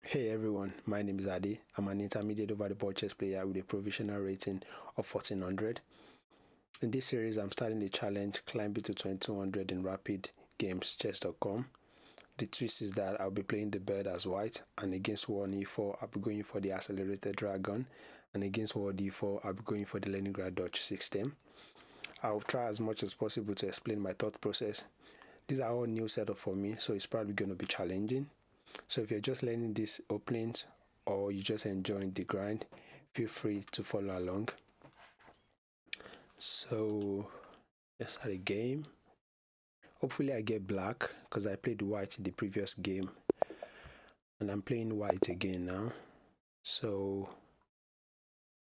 Hey everyone, my name is Adi. I'm an intermediate over the board chess player with a provisional rating of 1400. In this series, I'm starting the challenge climbing to 2200 in rapid games chess.com. The twist is that I'll be playing the bird as white, and against wall e4, I'll be going for the accelerated dragon, and against wall d4, I'll be going for the Leningrad Dutch system. I'll try as much as possible to explain my thought process. These are all new setup for me, so it's probably going to be challenging. So if you're just learning these openings or you just enjoying the grind, feel free to follow along. So let's start a game. Hopefully I get black because I played white in the previous game and I'm playing white again now. So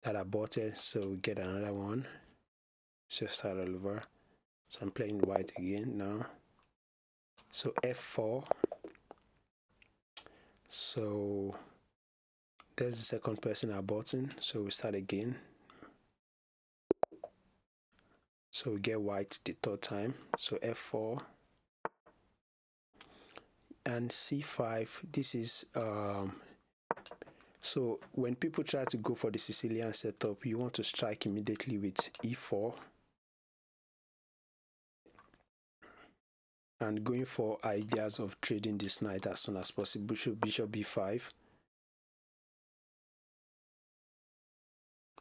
that aborted, so we get another one. Let's just start all over. So I'm playing white again now. So f4. So there's the second person aborting, so we start again. So we get white the third time. So f4 and c5. This is so when people try to go for the Sicilian setup, you want to strike immediately with e4 and going for ideas of trading this knight as soon as possible. Bishop b5.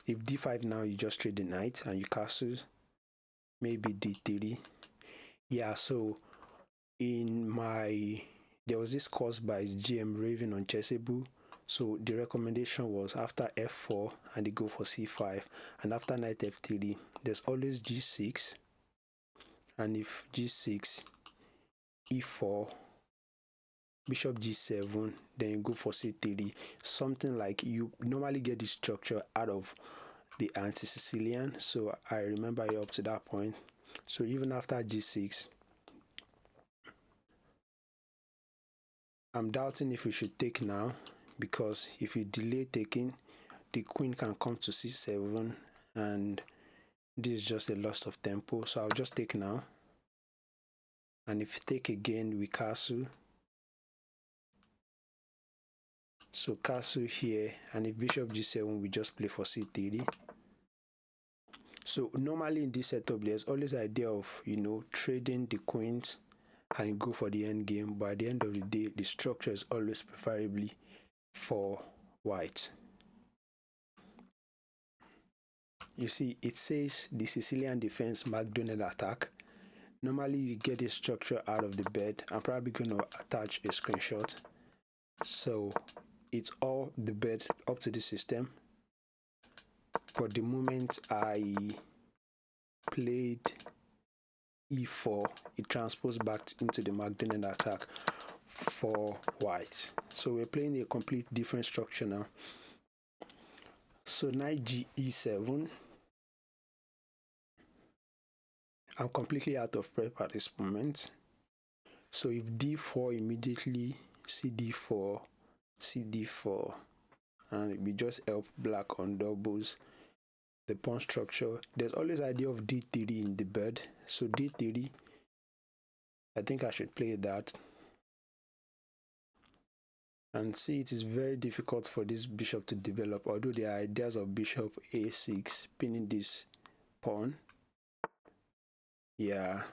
If d5 now, you just trade the knight and you castle. Maybe d3. Yeah, so there was this course by GM Raven on Chessable. So the recommendation was after f4 and they go for c5, and after knight f3 there's always g6, and if g6, e4, bishop g7, then you go for c3. Something like you normally get this structure out of the anti-Sicilian, so I remember you up to that point. So even after g6, I'm doubting if we should take now, because if you delay taking, the queen can come to c7 and this is just a loss of tempo. So I'll just take now, and if take again, we castle. So castle here, and if bishop g7, we just play for c3. So normally in this setup, there's always the idea of trading the queens and go for the end game, but at the end of the day, the structure is always preferably for white. You see, it says the Sicilian defense McDonnell Attack. Normally you get this structure out of the bed. I'm probably going to attach a screenshot. So it's all the bed up to the system, but the moment I played e4, it transposed back into the McDonnell Attack for white. So we're playing a complete different structure now. So knight g e7. I'm completely out of prep at this moment. So if d4, immediately cd4, cd4, and we just help black on doubles the pawn structure. There's always idea of d3 in the bed. So d3, I think I should play that. And see, it is very difficult for this bishop to develop, although there are ideas of bishop a6, pinning this pawn. Yeah.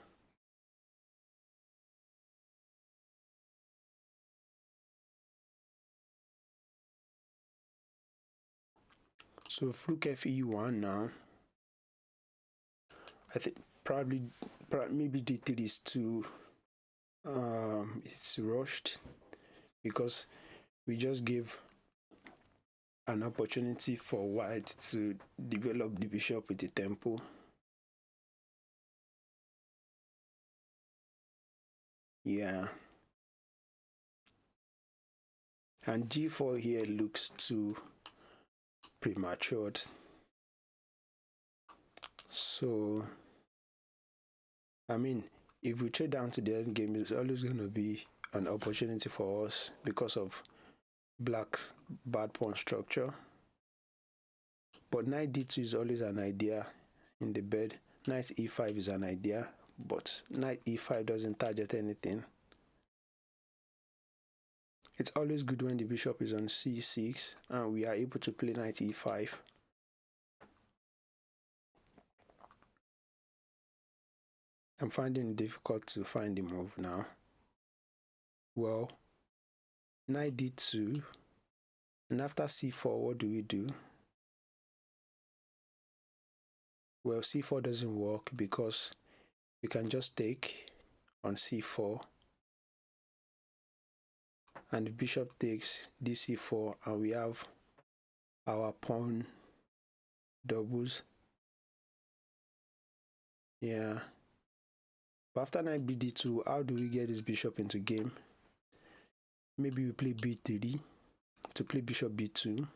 So rook fe1 now. I think probably maybe d3 is too it's rushed, because we just gave an opportunity for white to develop the bishop with the tempo. Yeah. And g4 here looks too premature. So, I mean, if we trade down to the end game, it's always going to be an opportunity for us because of black's bad pawn structure. But knight d2 is always an idea in the bed. Knight e5 is an idea, but knight e5 doesn't target anything. It's always good when the bishop is on c6 and we are able to play knight e5. I'm finding it difficult to find the move now. Well, knight d2, and after c4, what do we do? Well, c4 doesn't work because we can just take on c4, and the bishop takes dc4, and we have our pawn doubles. Yeah. But after knight bd2, how do we get this bishop into game? Maybe we play b3 to play bishop b2.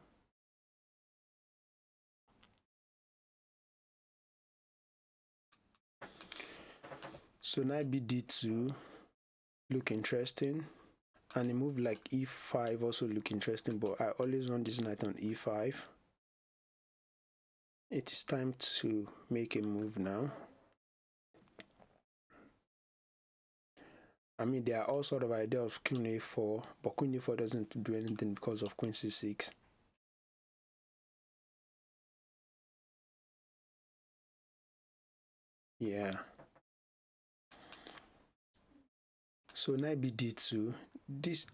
So knight bd2 look interesting, and a move like e5 also look interesting, but I always want this knight on e5. It is time to make a move now. I mean, there are all sort of ideas of queen a4, but queen a4 doesn't do anything because of queen c6. Yeah. So knight bd2, this,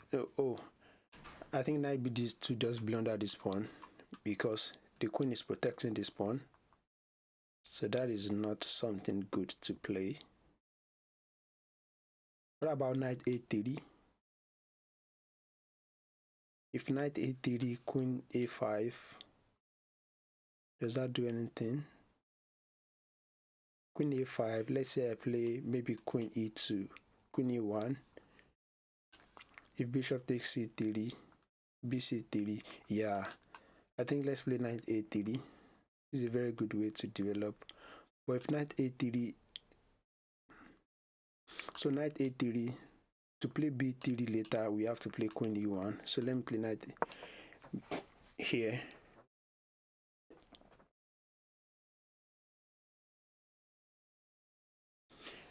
I think knight bd2 just blunder this pawn because the queen is protecting this pawn. So that is not something good to play. What about knight a3? If knight a3, queen a5, does that do anything? Queen a5, let's say I play maybe queen e2, queen e1. If bishop takes c3, bc3, yeah, I think let's play knight a3. This is a very good way to develop. But if knight a3, so knight a3, to play b3 later, we have to play queen e1. So let me play knight here.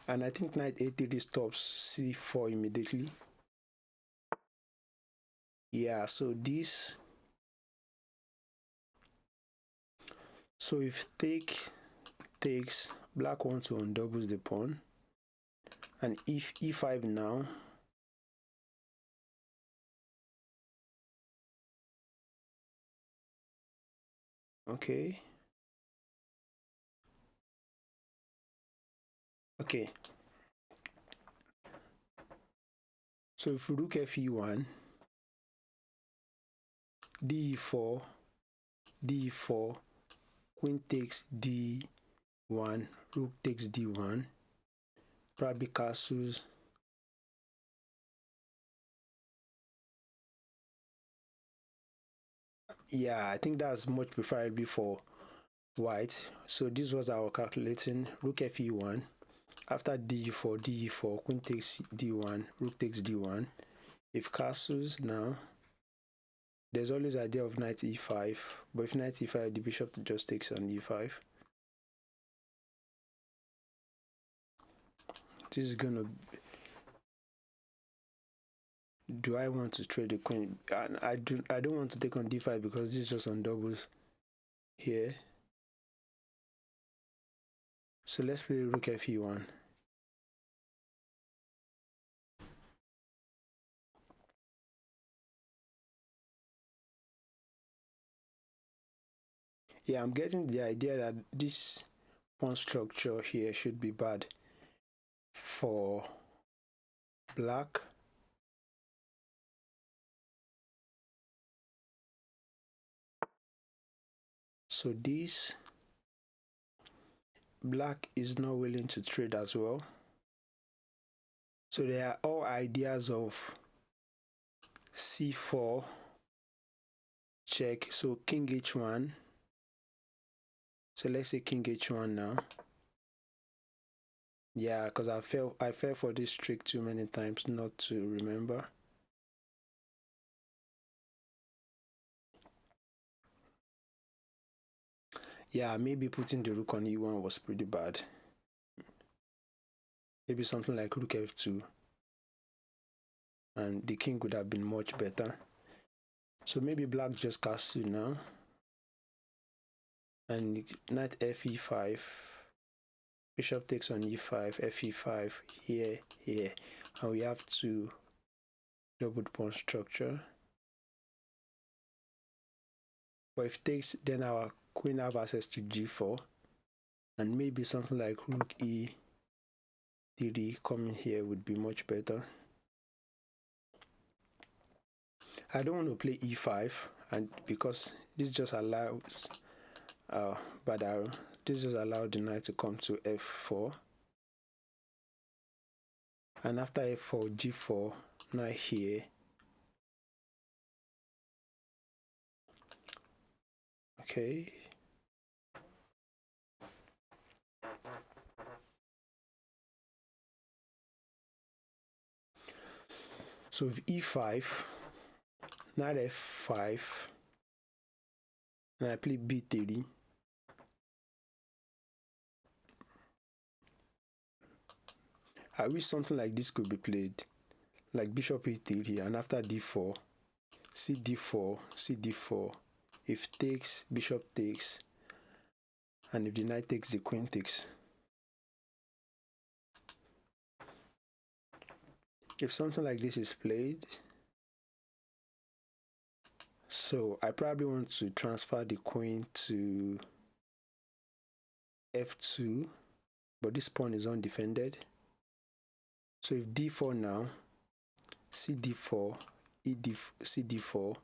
And I think knight a3 stops c4 immediately. Yeah, so this, so if take takes, black wants to undoubles the pawn, and if e5 now, okay, so if rook fe1, d4, d4, queen takes d1, rook takes d1, probably castles. Yeah, I think that's much preferable for white. So this was our calculating. Rook fe1, after d4, d4, queen takes d1, rook takes d1. If castles now, there's always idea of knight e5, but if knight e5, the bishop just takes on e5. This is gonna, do I want to trade the queen? I don't want to take on d5 because this is just on doubles here. So let's play rook fe1. Yeah, I'm getting the idea that this pawn structure here should be bad for black. So this, black is not willing to trade as well. So there are all ideas of c4 check. So king h1. So let's say king h1 now. Yeah, because I fell for this trick too many times not to remember. Yeah, maybe putting the rook on e1 was pretty bad. Maybe something like rook f2. and the king would have been much better. So maybe black just castle now, and knight fe5, bishop takes on e5, fe5, here, and we have to double pawn structure. But if takes, then our queen have access to g4, and maybe something like rook e3 coming here would be much better. I don't want to play e5, and because this just allows bad arrow, this just allows the knight to come to f4, and after f4, g4, knight here. Okay. So with e5, knight f5, and I play b3. I wish something like this could be played, like bishop e3, and after d4, cd4, cd4. If takes, bishop takes, and if the knight takes, the queen takes. If something like this is played, so I probably want to transfer the queen to f2, but this pawn is undefended. So if d4 now, cd4, cd4,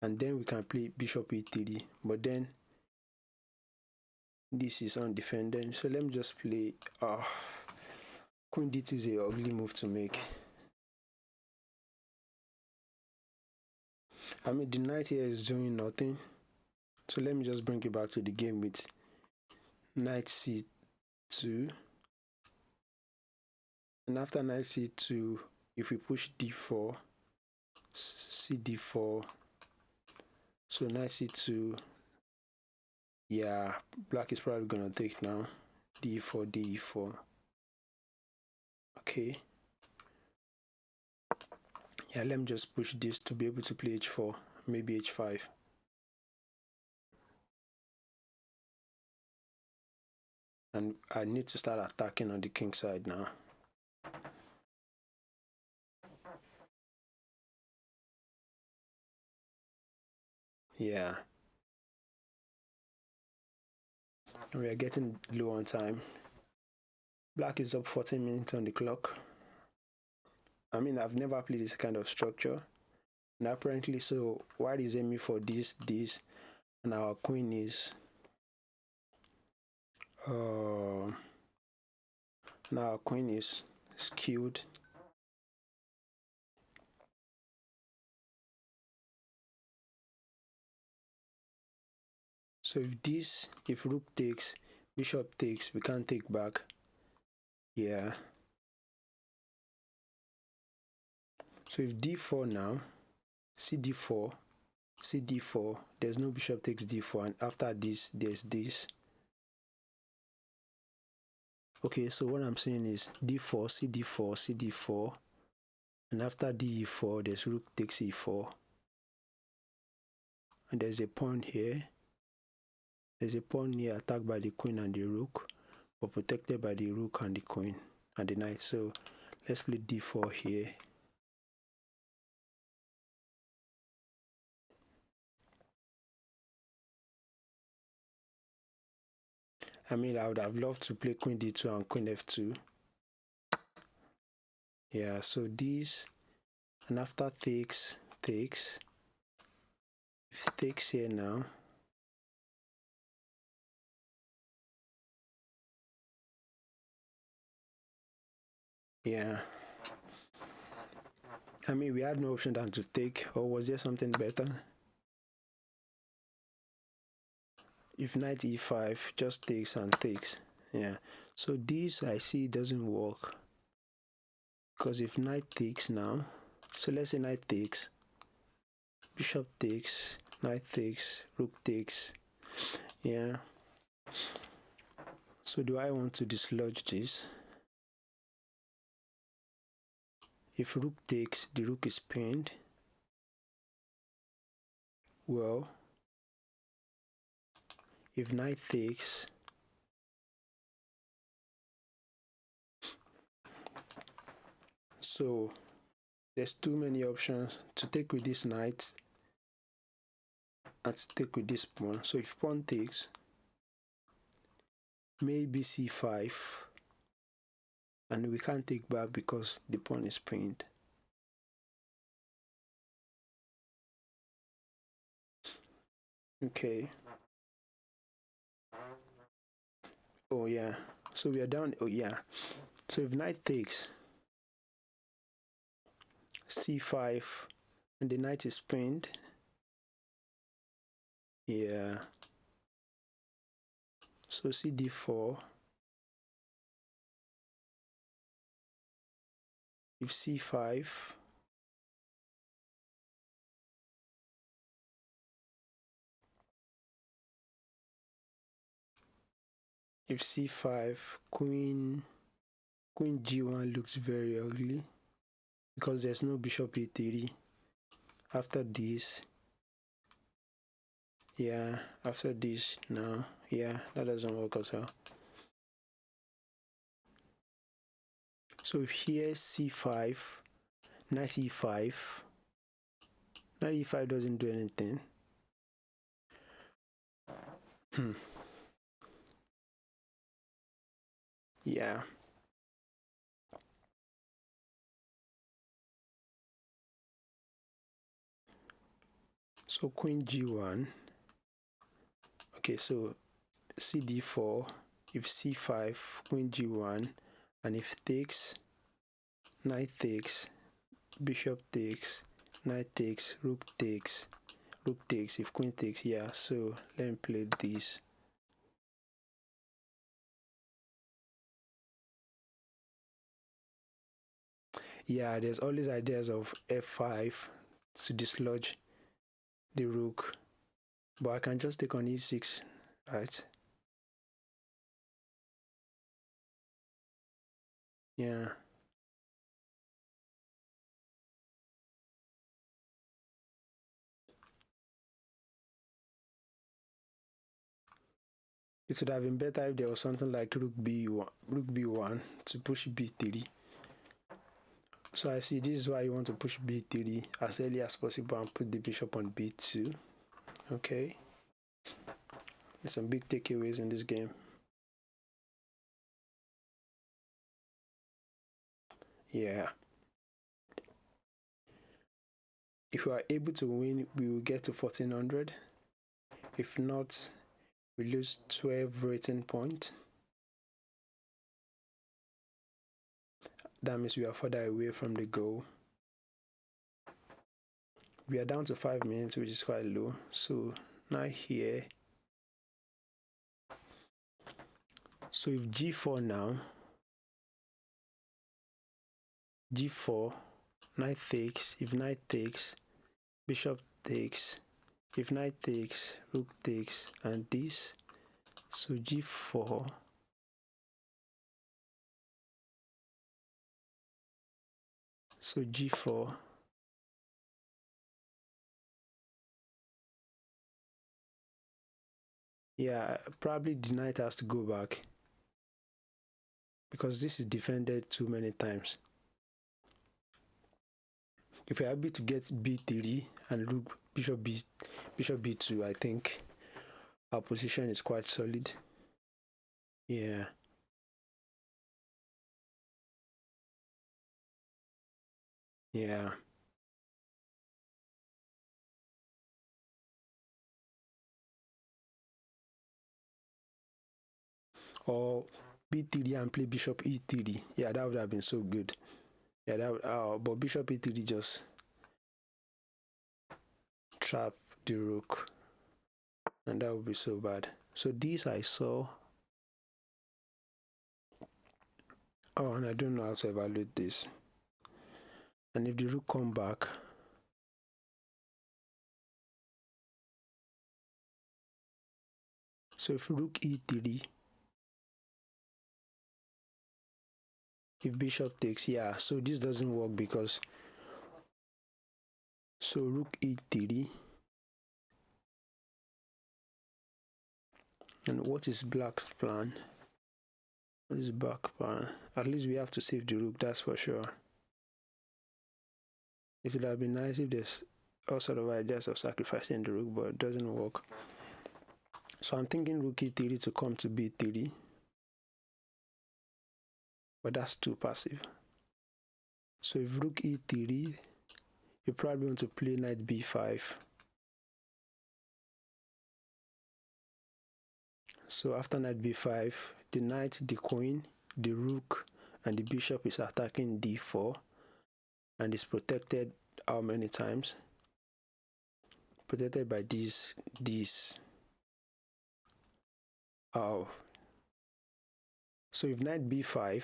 and then we can play bishop e3, but then this is undefended. So let me just play queen d2 is an ugly move to make. I mean, the knight here is doing nothing, so let me just bring it back to the game with knight c2, and after knight c2, if we push d4, cd4, so knight c2, yeah, black is probably gonna take now, d4, d4. Okay, yeah, let me just push this to be able to play h4, maybe h5. And I need to start attacking on the king side now. Yeah, we are getting low on time. Black is up 14 minutes on the clock. I mean, I've never played this kind of structure, and apparently, so white is aiming for this, and our queen is skewed. So if rook takes, bishop takes, we can't take back. Yeah. So if d4 now, cd4, cd4, there's no bishop takes d4, and after this, there's this. Okay, so what I'm saying is d4, cd4, cd4, and after de4, there's rook takes e4, and there's a pawn here. There's a pawn here attacked by the queen and the rook, but protected by the rook and the queen and the knight. So let's play d4 here. I mean, I would have loved to play queen d2 and queen f2. Yeah, so this, and after takes, if takes here now, yeah. I mean, we had no option than to take, or was there something better? If knight e5, just takes and takes. Yeah, so this I see doesn't work, because if knight takes now, so let's say knight takes, bishop takes, knight takes, rook takes. Yeah, so do I want to dislodge this? If rook takes, the rook is pinned. Well, if knight takes, so there's too many options to take with this knight and to take with this pawn. So if pawn takes, maybe c5, and we can't take back because the pawn is pinned. Okay. Oh yeah. So we are down. Oh yeah. So if knight takes, c5, and the knight is pinned. Yeah. So cd4. If c5, if c5, queen g1 looks very ugly because there's no bishop e3 after this. Yeah, after this, no, yeah, that doesn't work as well. So if here c5, knight e5, knight e5 doesn't do anything. Yeah. So queen g1. Okay, so cd4, if c5, queen g1, and if takes, knight takes, bishop takes, knight takes, rook takes, if queen takes. Yeah, so let me play this. Yeah, there's always ideas of f5 to dislodge the rook, but I can just take on e6, right? Yeah. It would have been better if there was something like rook b1 to push b3. So I see this is why you want to push b3 as early as possible and put the bishop on b2. Okay. There's some big takeaways in this game. Yeah. If we are able to win, we will get to 1400. If not, we lose 12 rating points. That means we are further away from the goal. We are down to 5 minutes, which is quite low. So now here. So if g4 now, g4, knight takes, if knight takes, bishop takes, if knight takes, rook takes, and this. So g4, so g4, yeah, probably the knight has to go back because this is defended too many times. If you're able to get b3 and rook bishop b2, I think our position is quite solid. Yeah. Yeah. Or b3 and play bishop e3. Yeah, that would have been so good. Yeah, that would, but bishop e3 just trap the rook, and that would be so bad. So this I saw. Oh, and I don't know how to evaluate this. And if the rook come back, so if rook e3, If bishop takes, yeah, so this doesn't work because, so rook e3. And what is black's plan? What is black's plan? At least we have to save the rook, that's for sure. It would have been nice if there's all sort of ideas of sacrificing the rook, but it doesn't work. So I'm thinking rook e3 to come to b3, but that's too passive. So if rook e3, you probably want to play knight b5. So after knight b5, the knight, the queen, the rook, and the bishop is attacking d4, and is protected how many times? Protected by this. Oh. So if knight b5,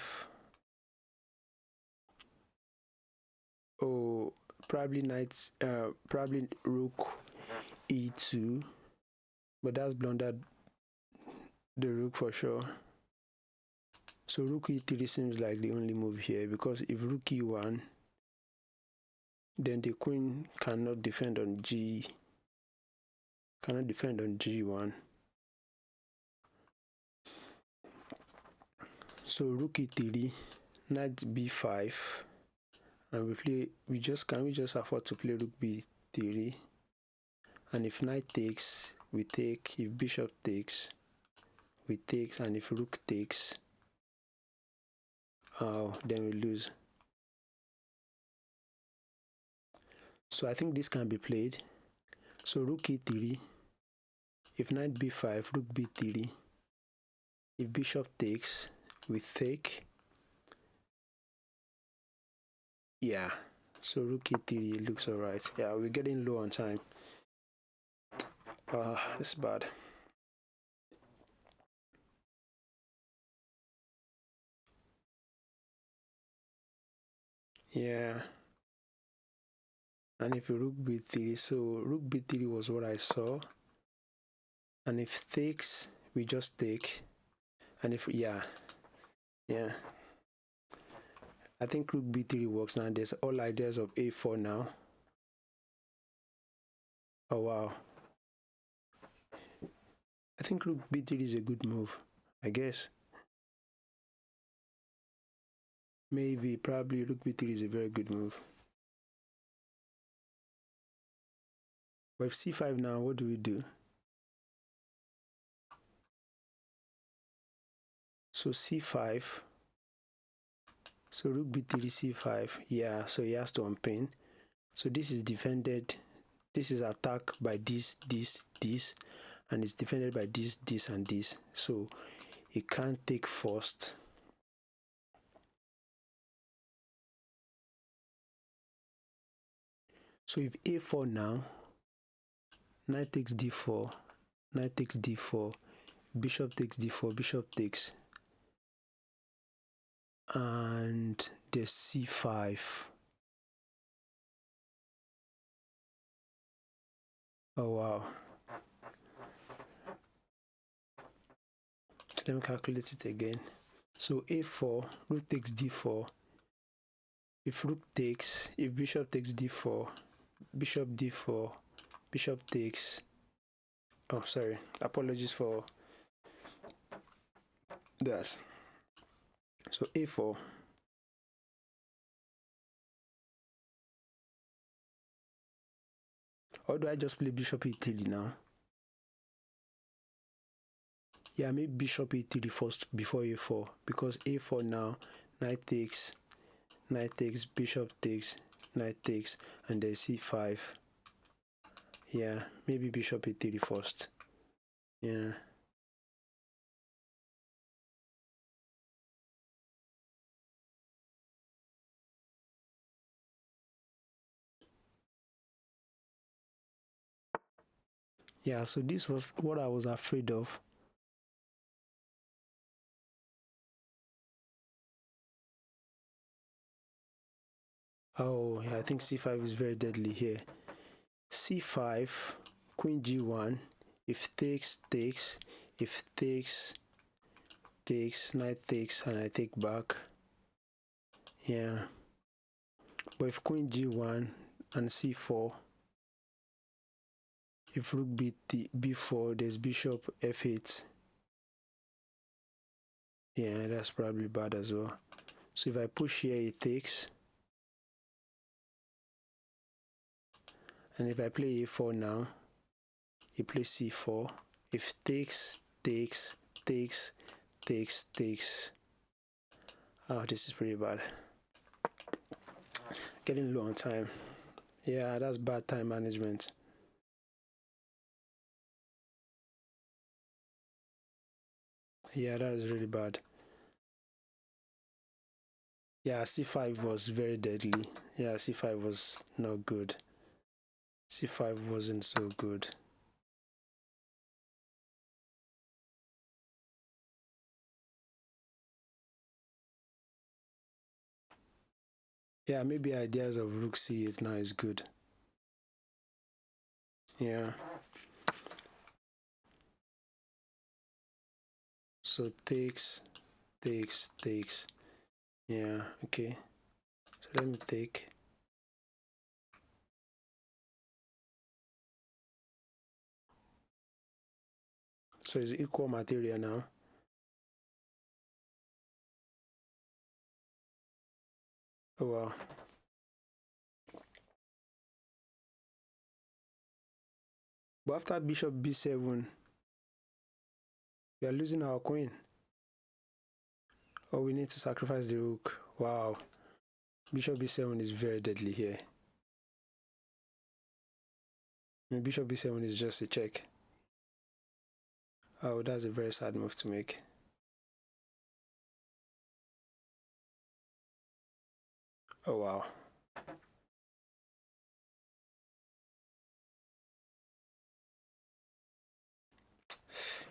probably rook e2, but that's blundered the rook for sure. So rook e3 seems like the only move here, because if rook e1, then the queen cannot defend on g1. So rook e3, knight b5, and can we just afford to play rook b3, and if knight takes, we take. If bishop takes, we take, and if rook takes, then we lose. So I think this can be played. So rook e3, if knight b5, rook b3, if bishop takes, we take. Yeah, so rook e3 looks alright. Yeah, we're getting low on time. It's bad. Yeah. And if rook b3, so rook b3 was what I saw. And if takes, we just take. And if, yeah. I think rook b3 works now. There's all ideas of a4 now. Oh, wow. I think rook b3 is a good move, I guess. Probably rook b3 is a very good move. But if c5 now, what do we do? So c5. So rook b3, c5. Yeah, so he has to unpin. So this is defended. This is attacked by this, and it's defended by this, and this. So he can't take first. So if a4 now, knight takes d4, knight takes d4, bishop takes d4, bishop takes, and there's c5. Oh wow. So let me calculate it again. So a4, rook takes d4. If rook takes, if bishop takes d4, bishop d4, bishop takes. Oh, sorry. Apologies for that. So a4. Or do I just play bishop e3 now? Yeah, maybe bishop e3 first before a4, because a4 now, knight takes, bishop takes, knight takes, and then c5. Yeah, maybe bishop e3 first. Yeah. Yeah, so this was what I was afraid of. Oh, yeah, I think c5 is very deadly here. c5, queen g1, if takes, if takes, knight takes, and I take back. Yeah. But if queen g1 and c4, if rook b4, there's bishop f8. Yeah, that's probably bad as well. So if I push here, it takes. And if I play a4 now, he plays c4. If takes. Oh, this is pretty bad. Getting low on time. Yeah, that's bad time management. Yeah, that is really bad. Yeah, c5 was very deadly. Yeah, c5 was not good. c5 wasn't so good. Yeah, maybe ideas of rook c8 now is good. Yeah. So takes. Yeah, okay. So let me take. So it's equal material now. Oh wow. But after bishop b7, we are losing our queen. Oh, we need to sacrifice the rook. Wow. Bishop b7 is very deadly here. I mean, bishop b7 is just a check. Oh, that's a very sad move to make. Oh wow.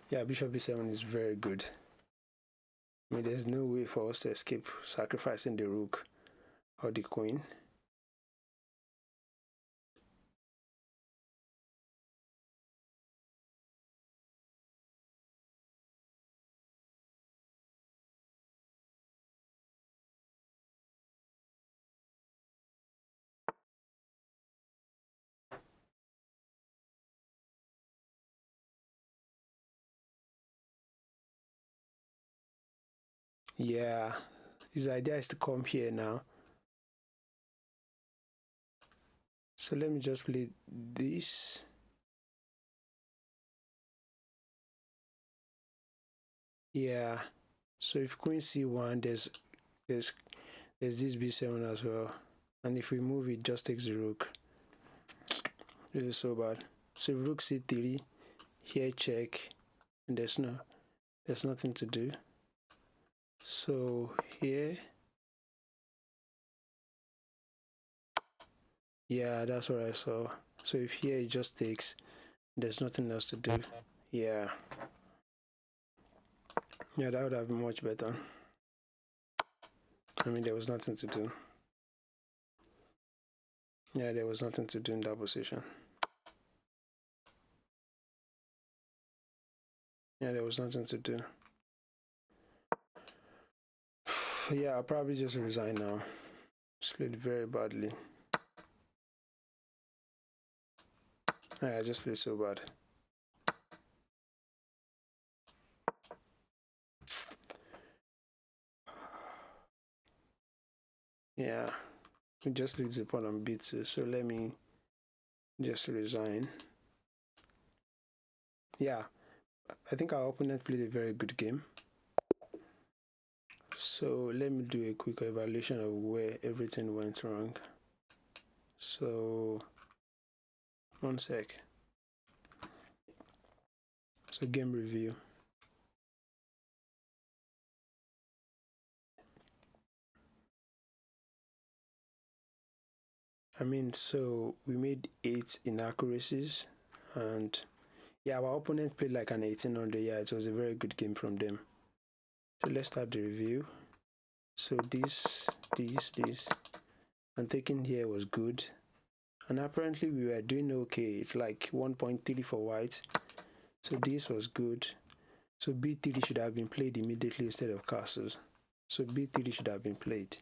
Yeah, bishop b7 is very good. I mean, there's no way for us to escape sacrificing the rook or the queen. Yeah, his idea is to come here now. So let me just play this. Yeah. So if queen c1, there's this b7 as well. And if we move, it just takes the rook. This is so bad. So if rook c3, here check, and there's nothing to do. So here, yeah, that's what I saw. So if here it just takes, there's nothing else to do. Yeah. Yeah, that would have been much better. I mean, there was nothing to do. Yeah, there was nothing to do in that position. Yeah, there was nothing to do. Yeah, I'll probably just resign now. Played very badly. Yeah, I just played so bad. Yeah, it just leads the pawn on b2. So let me just resign. Yeah, I think our opponent played a very good game. So let me do a quick evaluation of where everything went wrong. So, one sec. So game review. I mean, so we made 8 inaccuracies, and yeah, our opponent played like an 1800. Yeah, it was a very good game from them. So let's start the review. So this, and taking here was good, and apparently we were doing okay. It's like 1.3 for white. So this was good. So b3 should have been played immediately instead of castles. So b3 should have been played.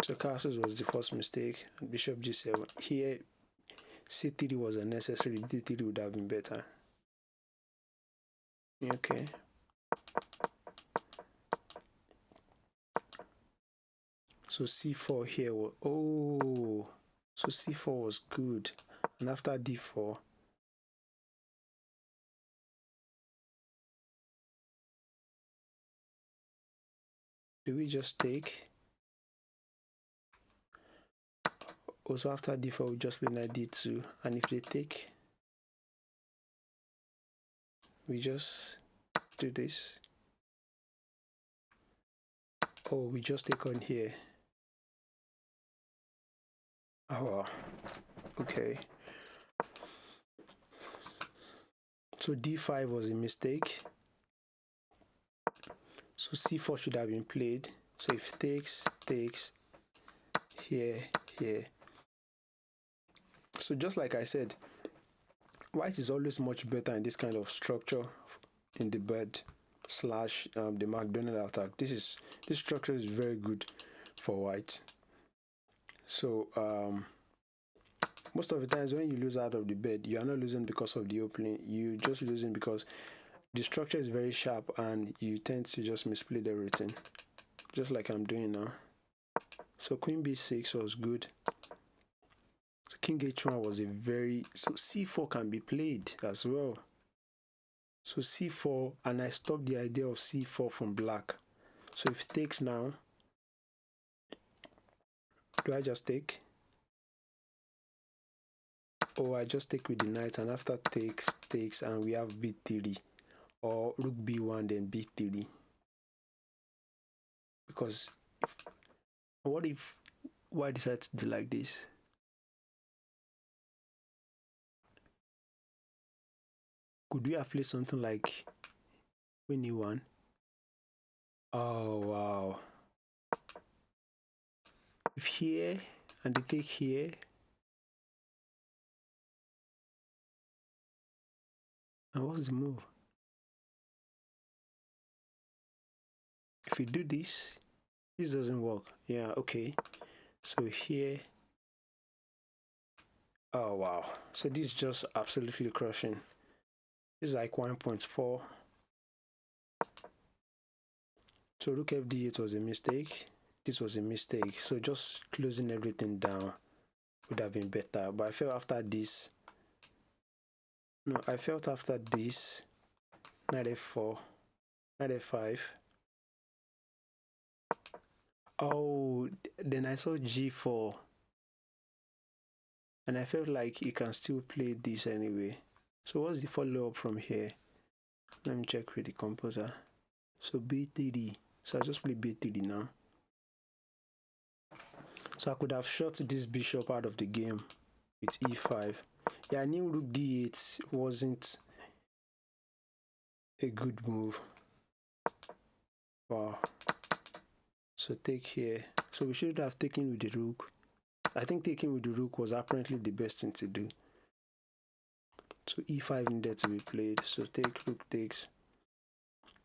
So castles was the first mistake. Bishop g7. Here, c3 was unnecessary. d3 would have been better. Okay. So c4 here was, oh, so c4 was good. And after d4, do we just take? Also after d4, we just play knight d2. And if they take, we just do this. Oh, we just take on here. Oh, okay. So d5 was a mistake. So c4 should have been played. So if takes, here. So just like I said, white is always much better in this kind of structure in the bed / the McDonnell Attack. This structure is very good for white. So most of the times when you lose out of the bed, you are not losing because of the opening. You're just losing because the structure is very sharp and you tend to just misplay everything, just like I'm doing now. So queen b6 was good. So king h1 was so c4 can be played as well. So c4, and I stopped the idea of c4 from black. So if it takes now, do I just take? Oh, I just take with the knight, and after takes, and we have b3, or rook b1 then b3. Because what if white decides to do like this? Could we have played something like queen e1? Oh wow. If here and they take here, and what's the move? If we do this doesn't work. Yeah, okay. So here, oh wow. So this is just absolutely crushing. This is like 1.4. So rook fd8 was a mistake. This was a mistake. So just closing everything down would have been better. But I felt after this, knight f4, knight f5. Oh, then I saw g4. And I felt like you can still play this anyway. So what's the follow-up from here? Let me check with the composer. So b3. So I just play b3 now. So I could have shot this bishop out of the game with e5. Yeah, I knew rook d8 wasn't a good move. Wow. So take here. So we should have taken with the rook. I think taking with the rook was apparently the best thing to do. So e5 needed to be played. So take, rook takes.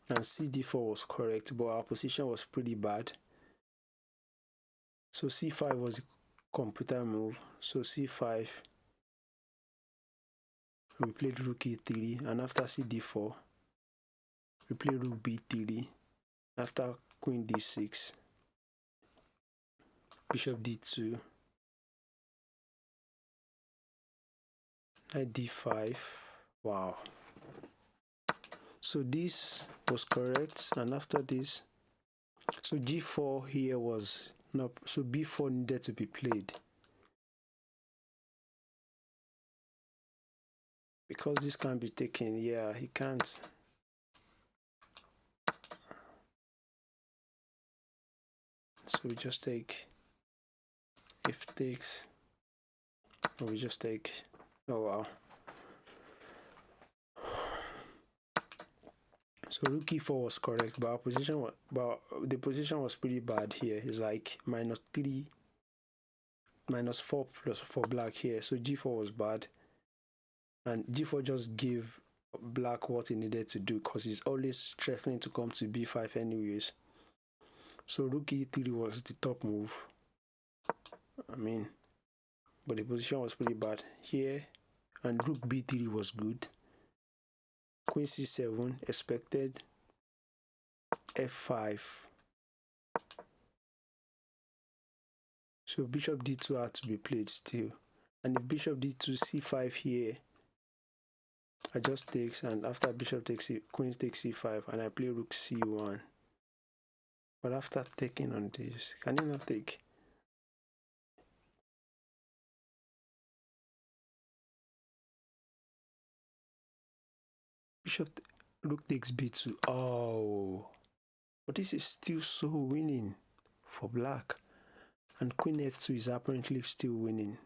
And cd4 was correct, but our position was pretty bad. So c5 was a computer move. So c5, we played rook e3, and after cd4, we played rook b3. After queen d6, bishop d2, knight d5. Wow. So this was correct, and after this, so g4 here was not, so b4 needed to be played. Because this can't be taken, yeah, he can't. So we just take, if takes, or we just take, oh wow. So rook e4 was correct, but our position was, the position was pretty bad here. It's like -3, -4 plus for black here. So g4 was bad, and g4 just gave black what he needed to do because he's always threatening to come to b5 anyways. So rook e3 was the top move. I mean, but the position was pretty bad here. And rook b3 was good. Queen c7 expected. f5. So bishop d2 had to be played still. And if bishop d2, c5 here, I just takes, and after bishop takes queen takes c5, and I play rook c1. But after taking on this, can you not take? Rook takes b2. Oh, but this is still so winning for black. And queen f2 is apparently still winning.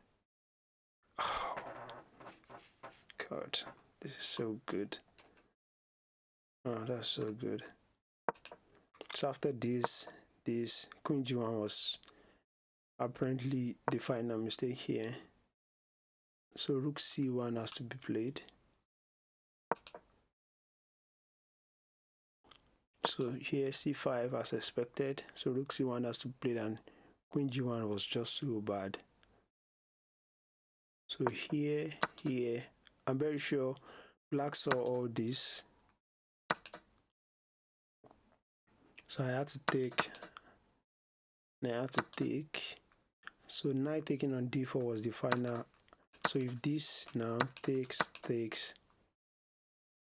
Oh, God, this is so good. Oh, that's so good. So after this queen g1 was apparently the final mistake here. So rook c1 has to be played. So here c5 as expected. So rook c1 has to be played, and queen g1 was just so bad. So here, I'm very sure black saw all this. So I had to take. So knight taking on d4 was the final. So if this now takes,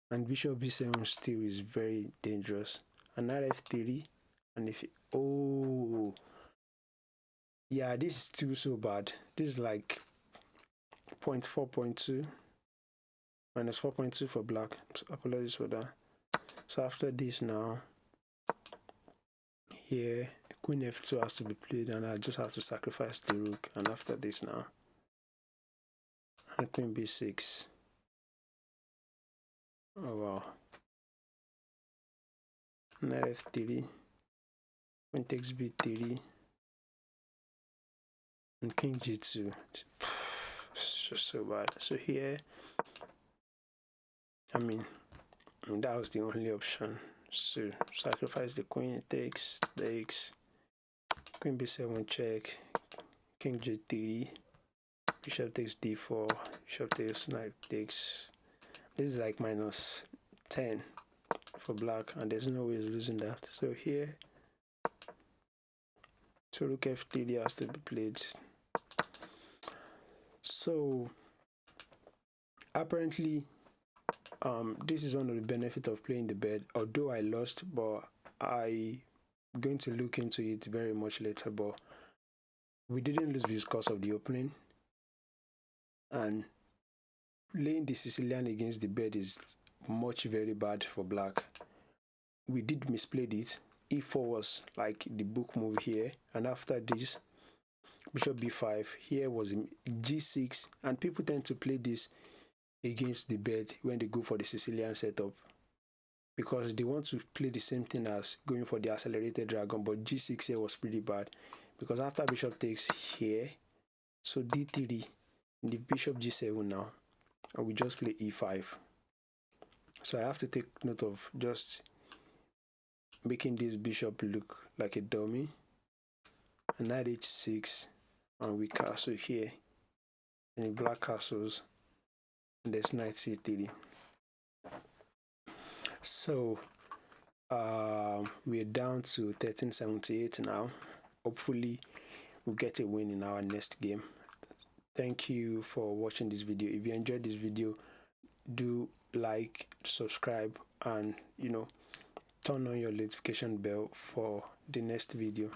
and bishop b7 still is very dangerous. And knight f3, and if oh yeah, this is still so bad. This is like 0.4.2 minus 4.2 for black. So apologies for that. So after this now, here queen f2 has to be played, and I just have to sacrifice the rook. And after this now, and queen b6. Oh wow. Knight f3, queen takes b3, and king g2. It's just so bad. So here, I mean that was the only option. So sacrifice the queen, takes, queen b7 check, king g3, bishop takes d4, bishop takes, knight takes. This is like minus 10 for black, and there's no way he's losing that. So here, so rook f3 has to be played. So apparently this is one of the benefits of playing the bed. Although I lost, but I'm going to look into it very much later. But we didn't lose because of the opening, and laying the Sicilian against the bed is very bad for black. We did misplay it. e4 was like the book move here, and after this bishop b5 here was g6, and people tend to play this against the bed when they go for the Sicilian setup, because they want to play the same thing as going for the accelerated dragon. But g6 here was pretty bad, because after bishop takes here, so d3, the bishop g7 now, and we just play e5. So I have to take note of just making this bishop look like a dummy. And knight h6, and we castle here, and the black castles, and there's knight c3. So we're down to 1378 now. Hopefully we'll get a win in our next game. Thank you for watching this video. If you enjoyed this video, do like, subscribe, and turn on your notification bell for the next video.